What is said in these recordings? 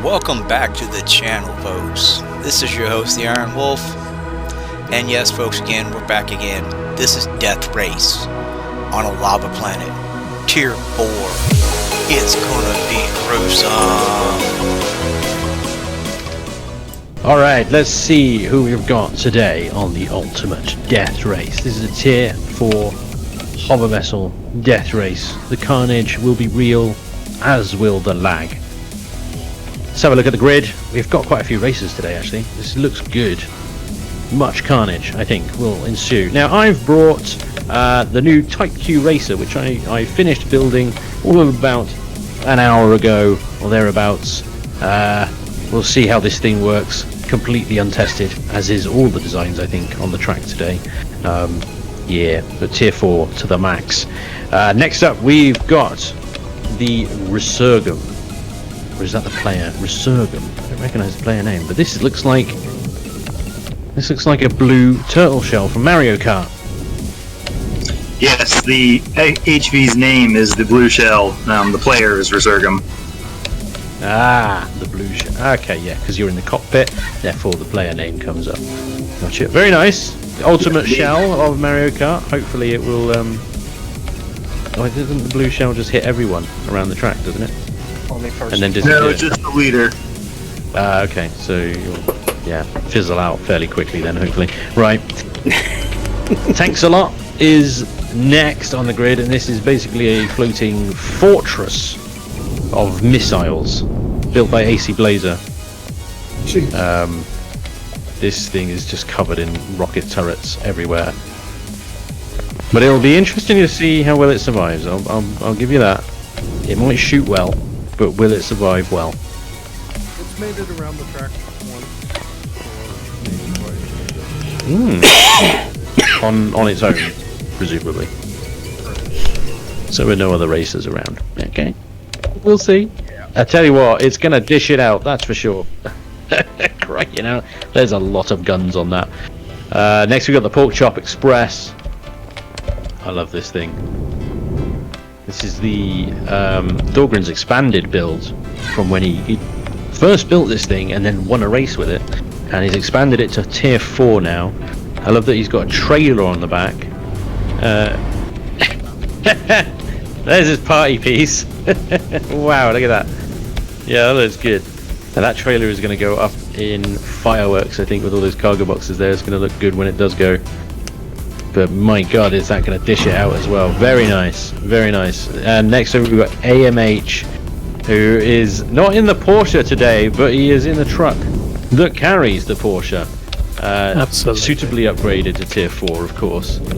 Welcome back to the channel, folks. This is your host, the Iron Wolf. And yes, folks, again, we're back again. This is Death Race on a lava planet. Tier 4. It's gonna be gruesome. Alright, let's see who we've got today on the Ultimate Death Race. This is a Tier 4 hover vessel death race. The carnage will be real, as will the lag. Let's have a look at the grid. We've got quite a few races today, actually. This looks good. Much carnage, I think, will ensue. Now, I've brought the new Type Q Racer, which I finished building all of about an hour ago, or thereabouts. We'll see how this thing works, completely untested, as is all the designs, I think, on the track today. Yeah, but Tier 4 to the max. Next up, we've got the Resurgam. Or is that the player? Resurgam. I don't recognise the player name, but this looks like a blue turtle shell from Mario Kart. Yes, the HV's name is the blue shell. The player is Resurgam. Ah, the blue shell. Okay, yeah, because you're in the cockpit, therefore the player name comes up. Gotcha. Very nice. The ultimate shell of Mario Kart. Hopefully it will. Oh, doesn't the blue shell just hit everyone around the track, doesn't it? Only first. And then disappear. No, just the leader. Okay, so you'll, yeah, fizzle out fairly quickly then, hopefully. Right. Tanks a Lot is next on the grid, and this is basically a floating fortress of missiles built by AC Blazer. This thing is just covered in rocket turrets everywhere. But it'll be interesting to see how well it survives. I'll give you that. It might shoot well, but will it survive well? It's made it around the track once. On its own, presumably. So with no other racers around. Okay. We'll see. I tell you what, it's gonna dish it out, that's for sure. Cracking out. There's a lot of guns on that. Next we've got the Pork Chop Express. I love this thing. This is the Thorgrim's expanded build from when he first built this thing and then won a race with it. And he's expanded it to Tier 4 now. I love that he's got a trailer on the back. There's his party piece. Wow, look at that. Yeah, that looks good. And that trailer is going to go up in fireworks, I think, with all those cargo boxes there. It's going to look good when it does go. But my god, is that going to dish it out as well. Very nice, very nice. And next up we've got AMH, who is not in the Porsche today, but he is in the truck that carries the Porsche. Absolutely. Suitably upgraded to Tier 4, of course. Do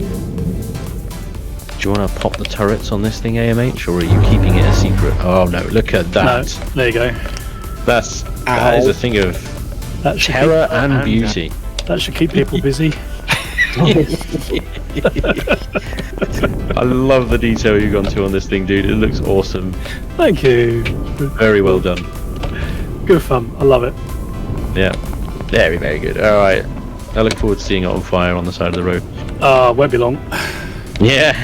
you want to pop the turrets on this thing, AMH, or are you keeping it a secret? Oh no, look at that. No, there you go. That is a thing of terror and beauty. That should keep people busy. I love the detail you've gone to on this thing, dude. It looks awesome. Thank you. Very well done. Good fun. I love it. Yeah, very, very good. Alright, I look forward to seeing it on fire on the side of the road. Won't be long. Yeah.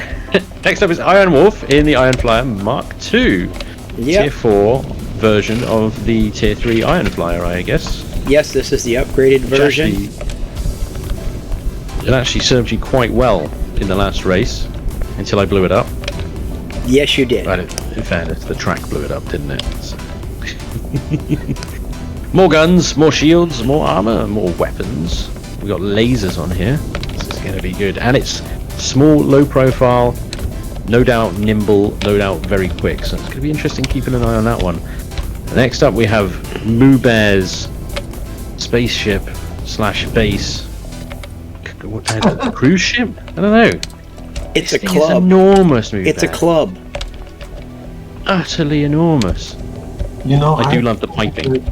Next up is Iron Wolf in the Iron Flyer Mark II. Yep. Tier 4 version of the Tier 3 Iron Flyer, I guess. Yes, this is the upgraded version. It actually served you quite well in the last race, until I blew it up. Yes, you did. Right, in fairness, the track blew it up, didn't it? So. More guns, more shields, more armor, more weapons. We got lasers on here. This is going to be good. And it's small, low profile, no doubt nimble, no doubt very quick. So it's going to be interesting keeping an eye on that one. Next up we have Moobear's spaceship / base. What kind of cruise ship? I don't know. It's This a thing is club. enormous, Moobear. It's a club. Utterly enormous. You know, I do love the piping.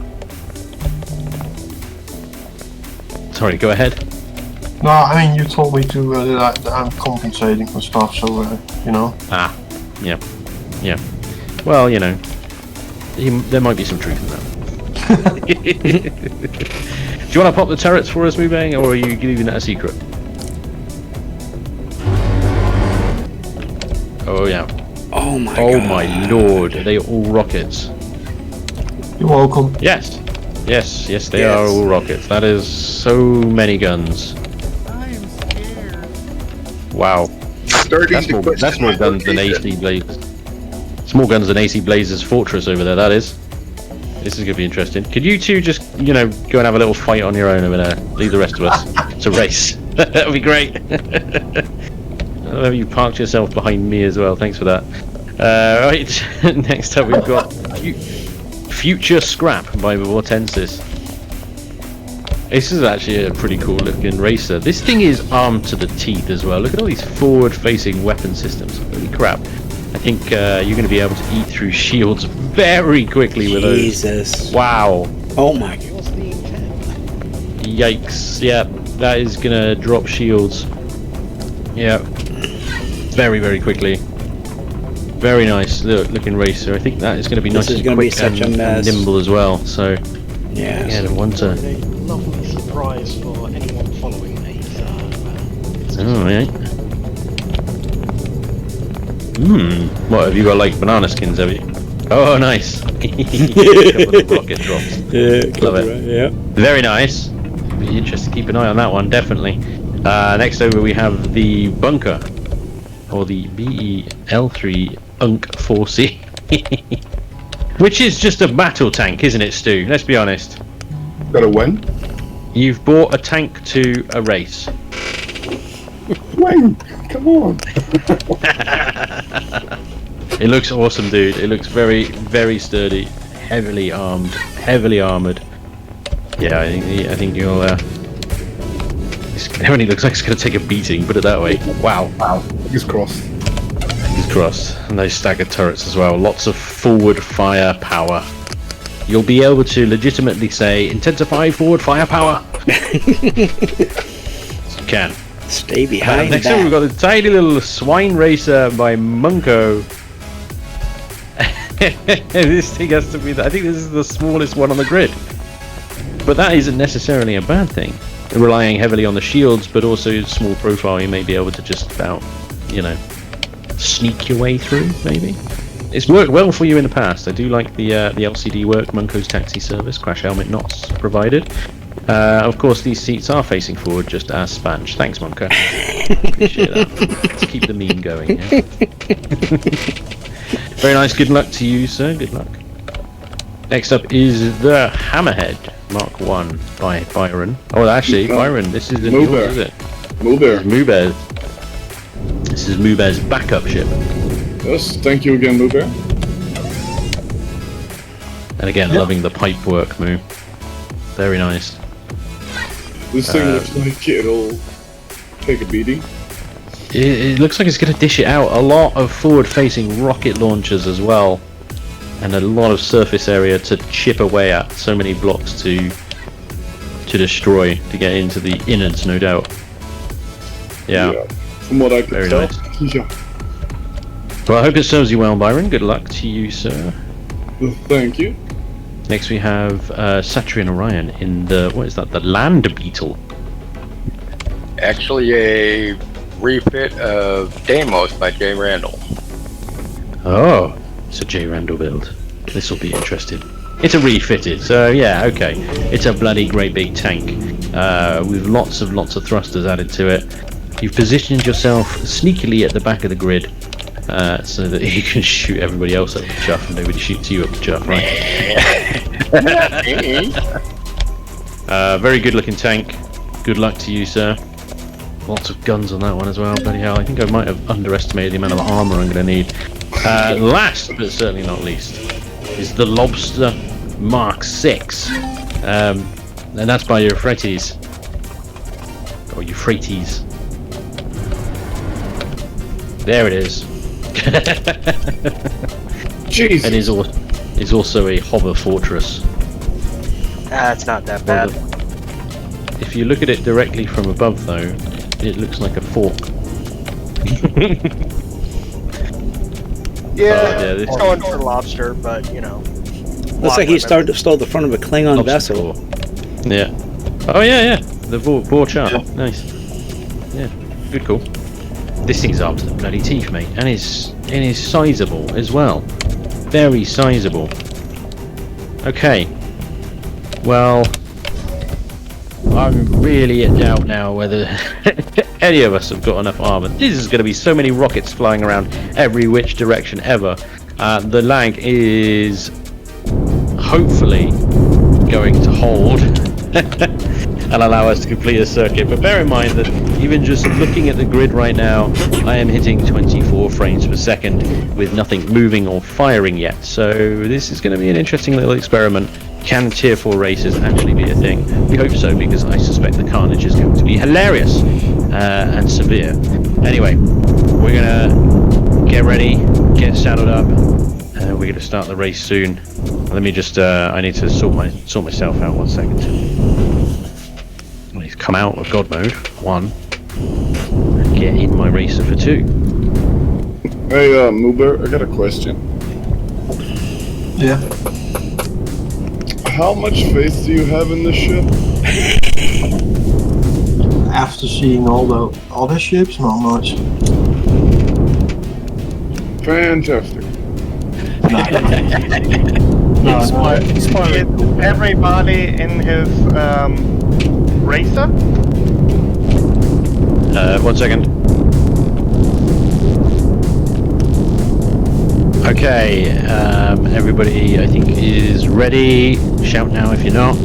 Sorry, go ahead. No, I mean, you told me to that I'm compensating for stuff, so you know. Ah, yeah. Well, you know, there might be some truth in that. Do you want to pop the turrets for us, Mubang, or are you leaving that a secret? Oh yeah. Oh my god. Oh my lord, are they all rockets? You're welcome. Yes. Yes, they are all rockets. That is so many guns. I am scared. Wow. Starting That's to more question my guns than location. AC Blaze. It's more guns than AC Blaze's fortress over there, that is. This is going to be interesting. Could you two just, go and have a little fight on your own over there? Leave the rest of us to race. That would be great. I love you parked yourself behind me as well. Thanks for that. Right, next up we've got Future Scrap by Vortensis. This is actually a pretty cool looking racer. This thing is armed to the teeth as well. Look at all these forward facing weapon systems. Holy crap. I think you're going to be able to eat through shields very quickly with those. Jesus. Wow. Oh my. Yikes. Yeah, that is going to drop shields. Yeah. Very, very quickly. Very nice looking racer. I think that is going to be nice and quick and nimble as well. So, yeah, the one to. A lovely surprise for anyone following me. Oh, yeah. What, have you got like banana skins, have you? Oh, nice. Rocket drops. Love it. Yeah. Very nice. Be interesting to keep an eye on that one, definitely. Next over we have the bunker. Or the BEL3 Unk 4C. Which is just a battle tank, isn't it, Stu? Let's be honest. Got a win? You've bought a tank to a race. Win! Come on! It looks awesome, dude. It looks very, very sturdy. Heavily armored. Yeah, I think you'll. It only looks like it's going to take a beating. Put it that way. Wow. Fingers crossed. Fingers crossed. And those staggered turrets as well. Lots of forward fire power. You'll be able to legitimately say, intensify forward fire power. You can. Stay behind Next that. up, we've got the tiny little swine racer by Munko. This thing has to be. I think this is the smallest one on the grid, but that isn't necessarily a bad thing. Relying heavily on the shields, but also small profile, you may be able to just about, sneak your way through. Maybe it's worked well for you in the past. I do like the LCD work. Munko's taxi service, crash helmet knots provided. Of course, these seats are facing forward, just as Spanj. Thanks, Monka. Appreciate that. Let's keep the meme going. Yeah? Very nice. Good luck to you, sir. Good luck. Next up is the Hammerhead Mark 1 by Byron. Oh, actually, Byron, this is the new one, is it? Muber. This is Muber's backup ship. Yes, thank you again, Muber. And again, loving the pipe work, Moo. Very nice. This thing looks like it'll take a beating. It looks like it's going to dish it out. A lot of forward-facing rocket launchers as well, and a lot of surface area to chip away at. So many blocks to destroy to get into the innards, no doubt. Yeah. From what I can Very tell. nice. Yeah. Well, I hope it serves you well, Byron. Good luck to you, sir. Well, thank you. Next we have Satrian Orion in the, what is that, the Land Beetle. Actually a refit of Deimos by Jay Randall. Oh, it's a J. Randall build. This will be interesting. It's a refitted, so yeah, okay. It's a bloody great big tank with lots of thrusters added to it. You've positioned yourself sneakily at the back of the grid so that you can shoot everybody else up the chuff and nobody shoots you up the chuff, right? Very good looking tank. Good luck to you, sir. Lots of guns on that one as well. Bloody hell, I think I might have underestimated the amount of armor I'm going to need. Last, but certainly not least, is the Lobster Mark 6. And that's by Euphrates. Or Euphrates. There it is. Jeez. And is also a hover fortress. It's not that bad. If you look at it directly from above, though, it looks like a fork. It's going for lobster, but looks like he started to stole the front of a Klingon vessel. Yeah. Oh yeah. The Vor chart. Yeah. Nice. Yeah. Good call. This thing's armed to the bloody teeth, mate, and is sizable as well. Very sizable. Okay. Well, I'm really in doubt now whether any of us have got enough armor. This is going to be so many rockets flying around every which direction ever. The lag is hopefully going to hold and allow us to complete a circuit. But bear in mind that even just looking at the grid right now, I am hitting 24 frames per second with nothing moving or firing yet. So this is going to be an interesting little experiment. Can tier 4 races actually be a thing? We hope so, because I suspect the carnage is going to be hilarious and severe. Anyway, we're going to get ready, get saddled up. We're going to start the race soon. Let me just, I need to sort myself out 1 second. I need to come out of God mode, 1, and get in my racer for 2. Hey, Moober, I got a question. Yeah. How much faith do you have in this ship? After seeing all the other ships, not much. Fantastic. Is everybody in his racer? 1 second. Okay, everybody I think is ready. Shout now if you're not.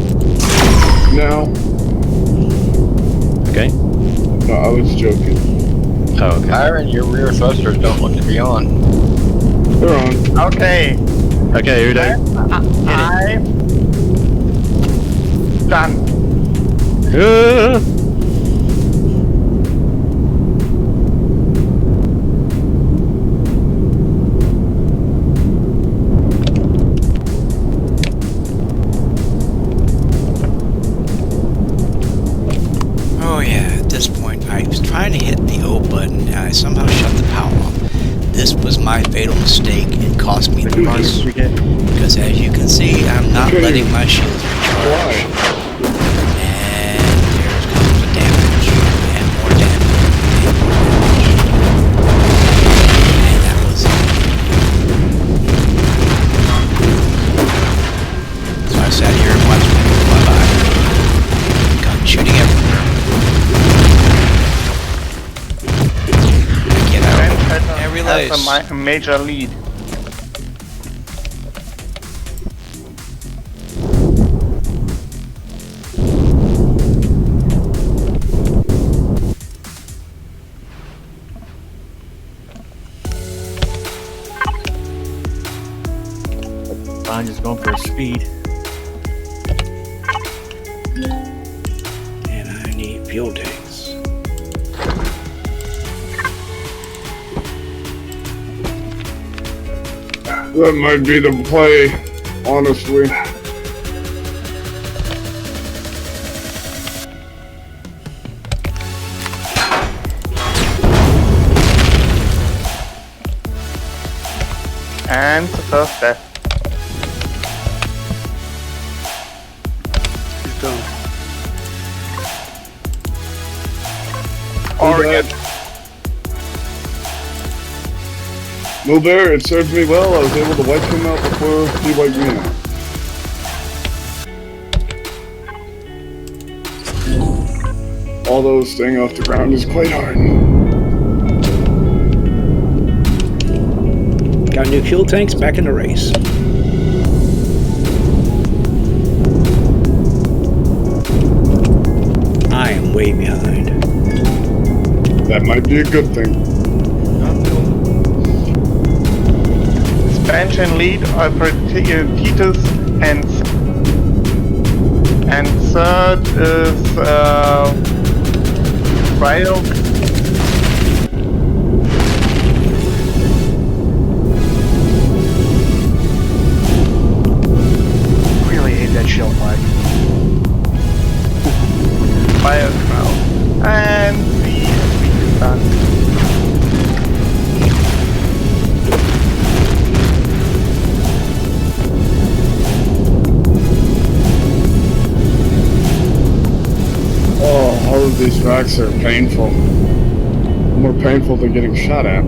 No. Okay. No, I was joking. Oh, okay. Iron, your rear thrusters don't look to be on. They're on. Okay. Okay, who don't? I done. Oh yeah, at this point I was trying to hit the O button and I somehow shut the power off. This was my fatal mistake. It cost me the race. Because as you can see, I'm not letting my shields recharge. And there comes the damage. And more damage. And more damage. And that was it. So I sat here and watched them go bye-bye. Come shooting everywhere. Get out. And relays. That's a major lead. Spanj is going for a speed. And I need fuel tanks. That might be the play, honestly. And the first death. He's done. Oregon. Moober, it served me well. I was able to wipe him out before he wiped me out. Although staying off the ground is quite hard. Got new fuel tanks, back in the race. I am way behind. That might be a good thing. Spanj and lead are Titus and third is Rail. Really hate that shell flag. Fire Crowd. And the is done. Oh, all of these tracks are painful. More painful than getting shot at.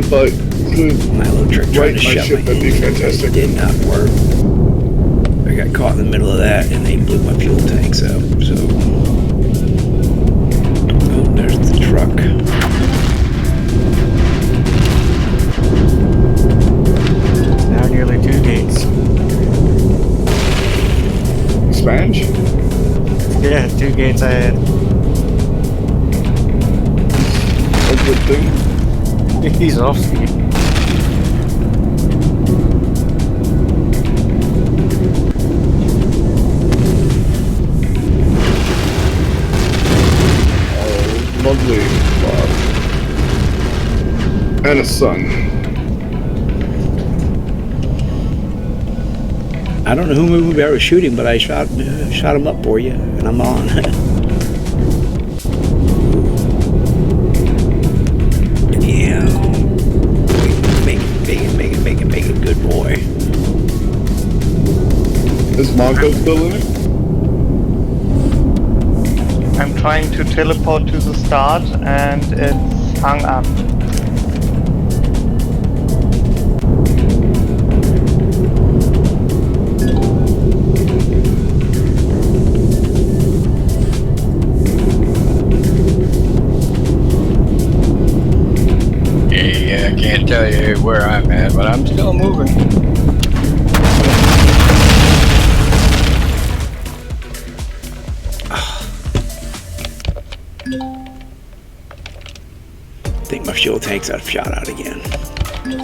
if I could My little trick trying right to my shut ship, my that'd be engine fantastic. did not work. I got caught in the middle of that, and they blew my fuel tanks out. So, oh, there's the truck. Now nearly 2 gates. Spanj? Yeah, 2 gates ahead. A good thing. He's off speed. Oh, lovely clock. And a sun. I don't know who I was shooting, but I shot him up for you, and I'm on. Yeah. Make it, good boy. Is Monko still in it? I'm trying to teleport to the start and it's hung up. Yeah, I can't tell you where I'm at, but I'm still moving. I think my fuel tanks I've shot out again. You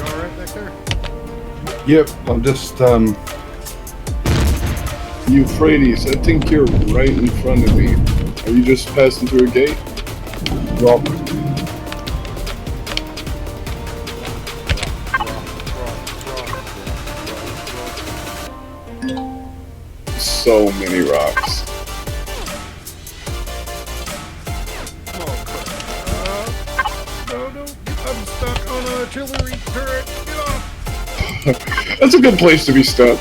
alright back there? Yep, I'm just, Euphrates, I think you're right in front of me. Are you just passing through a gate? Drop. So many rocks. No, I'm stuck on an artillery turret. Get off! That's a good place to be stuck.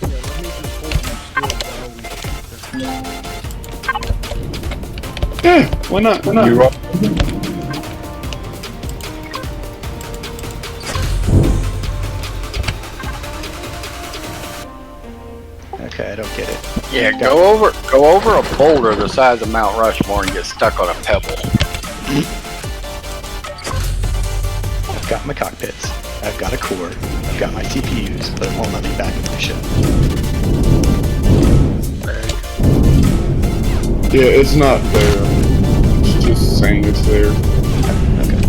Yeah, let me just hold you still while we shoot them. Yeah, why not? Why not? You're right. Okay, I don't get it. Yeah, go over a boulder the size of Mount Rushmore and get stuck on a pebble. I've got my cockpits. I've got a core. I've got my CPUs, but it won't let me back in my ship. Yeah, it's not there. It's just saying it's there. Okay.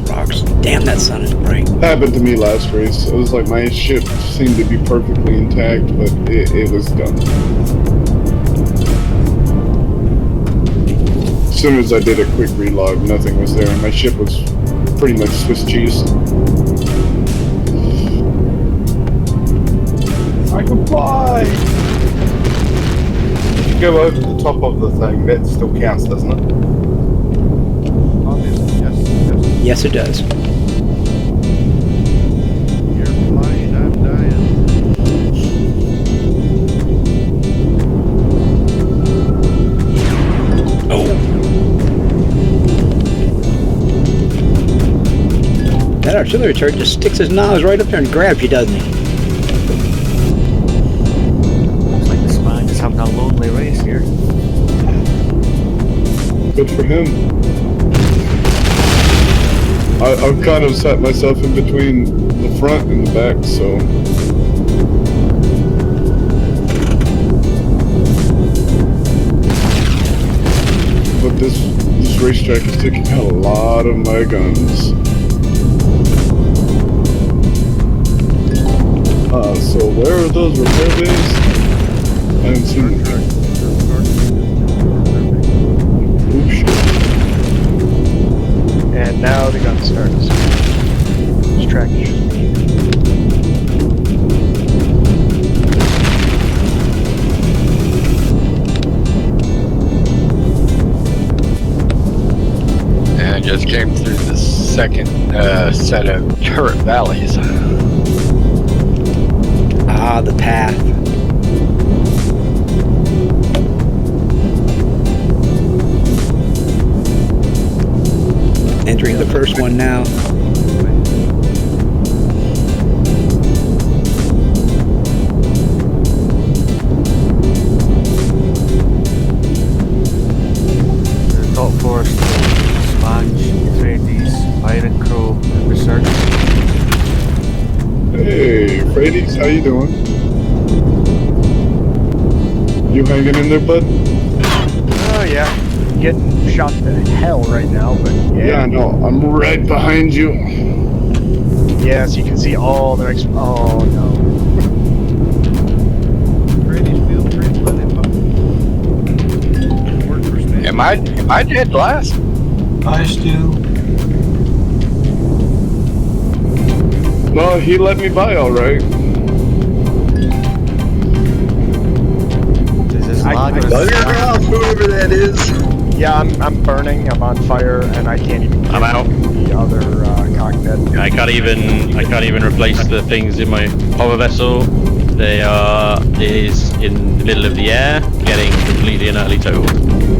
Rocks. Damn, that sun is bright. Happened to me last race. It was like my ship seemed to be perfectly intact, but it was done. As soon as I did a quick relog, nothing was there, and my ship was pretty much Swiss cheese. I can fly! If you go over the top of the thing, that still counts, doesn't it? Obviously, yes. Yes, it does. You're flying, I'm dying. Oh. That artillery turret just sticks his nose right up there and grabs you, doesn't he? Looks like the Spanj is having a lonely race here. Good for him. I've kind of set myself in between the front and the back, so... But this racetrack is taking out a lot of my guns. So where are those repair bays? I haven't seen them. Oh shit. And now the gun starts. This track is just mean. And I just came through the second set of turret valleys. Ah, the path. Entering the first one now. Top force, Spanj, Freddy's, Iron Crow, and Research. Hey, Freddy's, how you doing? You hanging in there, bud? Oh yeah, getting shot to hell right now, but Yeah, I know. I'm right behind you. Yes, you can see all the oh no. Freddy's field pretty well in work for Spanj. Am I dead last? I still. No, he let me by all right. This is lag. whoever that is. Yeah, I'm burning. I'm on fire, and I can't even. I'm out. The other cockpit. I can't even replace the things in my hover vessel. They is in the middle of the air, getting completely and utterly totaled.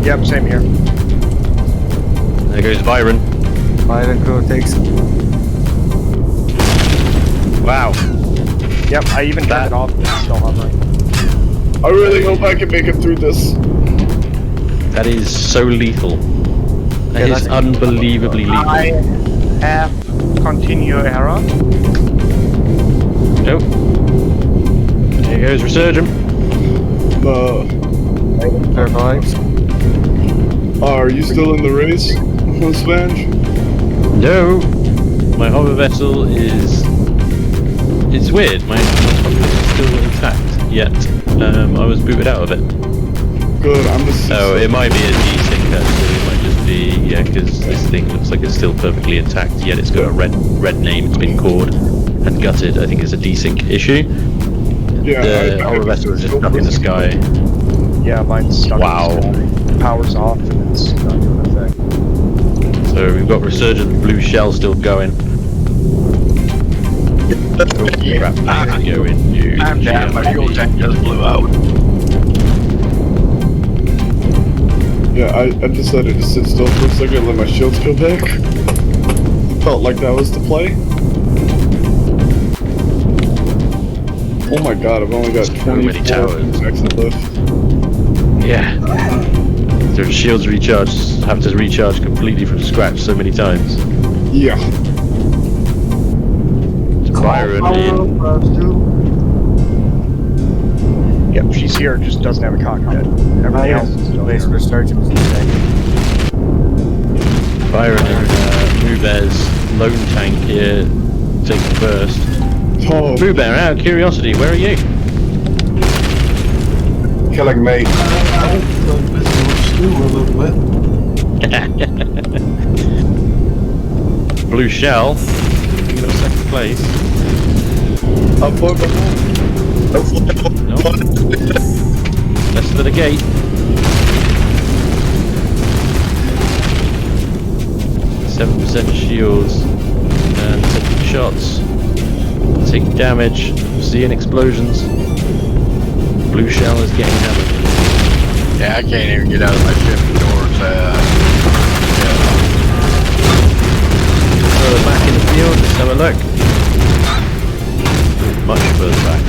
Yep, same here. There goes Byron. Iron Crow takes. Wow. Yep, I even turned it off. It's still hovering. I really hope I can make it through this. That is so lethal. That is unbelievably lethal. I have continue error. Nope. There goes Resurgent. Survives. Are you still in the race, Spanj? No. My hover vessel is... It's weird. My cockpit is still intact, yet I was booted out of it. Good, I'm just... So it might be a desync actually. It might just be, yeah, because this thing looks like it's still perfectly intact, yet it's got a red name. It's been cored and gutted. I think it's a desync issue. Yeah, The hover vessel is just stuck in the sky. Yeah, mine's stuck. Wow. In the sky. Power's off, and it's not doing a thing. So we've got Resurgent Blue Shell still going. Oh crap, I'm going to... I'm down. My fuel tank just blew out. Yeah, I decided to sit still for a second and let my shields go back. Felt like that was the play. Oh my god, I've only got 24 seconds left. Yeah. Their shields recharge, have to recharge completely from scratch so many times. Yeah. Byron in. Yep, she's here, just doesn't have a cockpit. Everything else is still Base here. Resurgent was insane. Byron and Boobear's lone tank here taking first. Oh, Boobear, out of curiosity, where are you? Killing me. Still a little bit. Blue Shell, you got second place. I'm far behind. No. Less than a gate. %7 shields and taking shots. Taking damage, seeing explosions. Blue Shell is getting hammered. Yeah, I can't even get out of my ship doors. Further back in the field, let's have a look. Much further back.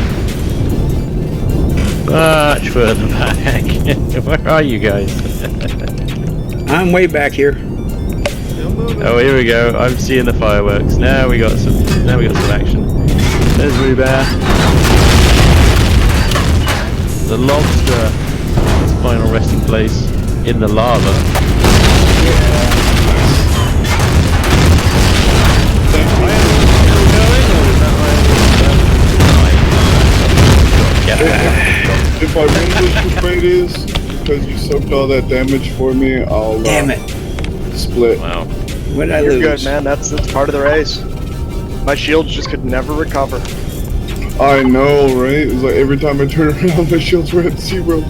Much further back. Where are you guys? I'm way back here. Oh, here we go. I'm seeing the fireworks. Now we got some action. There's Rubear. The lobster. Its final resting place in the lava. If I win this raid is, because you soaked all that damage for me, I'll Damn it. split. Wow. What did I You're lose? good, man. That's part of the race. My shields just could never recover. I know, right? It's like every time I turn around, my shields were at 0.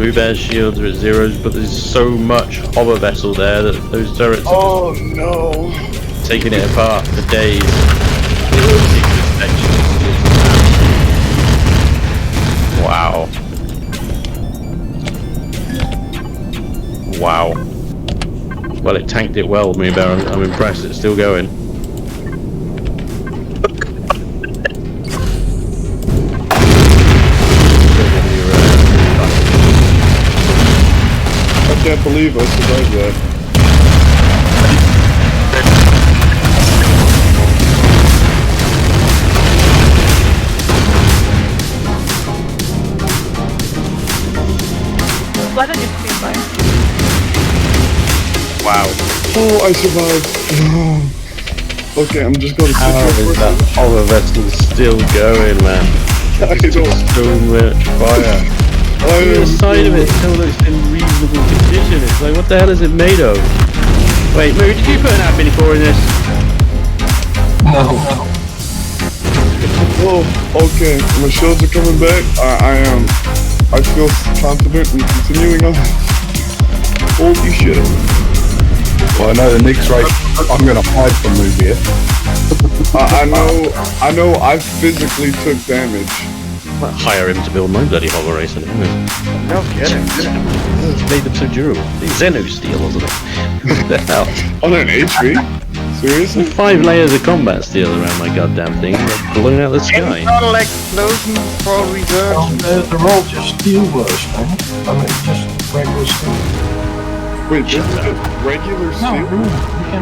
Mubear's shields are at zeros, but there's so much hover vessel there that those turrets are Oh no! taking it apart for days. Wow. Wow. Well, it tanked it well, Mubear. I'm impressed it's still going. I can't believe I survived that. Blood on your screen, boy. Wow. Oh, I survived. Okay, I'm just gonna sit How here is for that hover vessel still going, man? I don't. So much fire. The side of it still looks in reasonable condition. It's like, what the hell is it made of? Wait, Moo, did you put an admin core in this? No. Oh, okay. My shields are coming back. I feel confident in continuing on. Holy shit. Well, I know the next race I'm gonna hide from Moo here. I know I physically took damage. Well, hire him to build my bloody hover race on it. No kidding. It's made them so durable. It's Xeno steel, wasn't it? What the hell? On an HV? Seriously? 5 layers of combat steel around my goddamn thing. They're blown out of the sky. Internal explosion for research. Well, they're all just steel burst, man. I mean, just regular steel. Wait, this is just regular No, steel? you can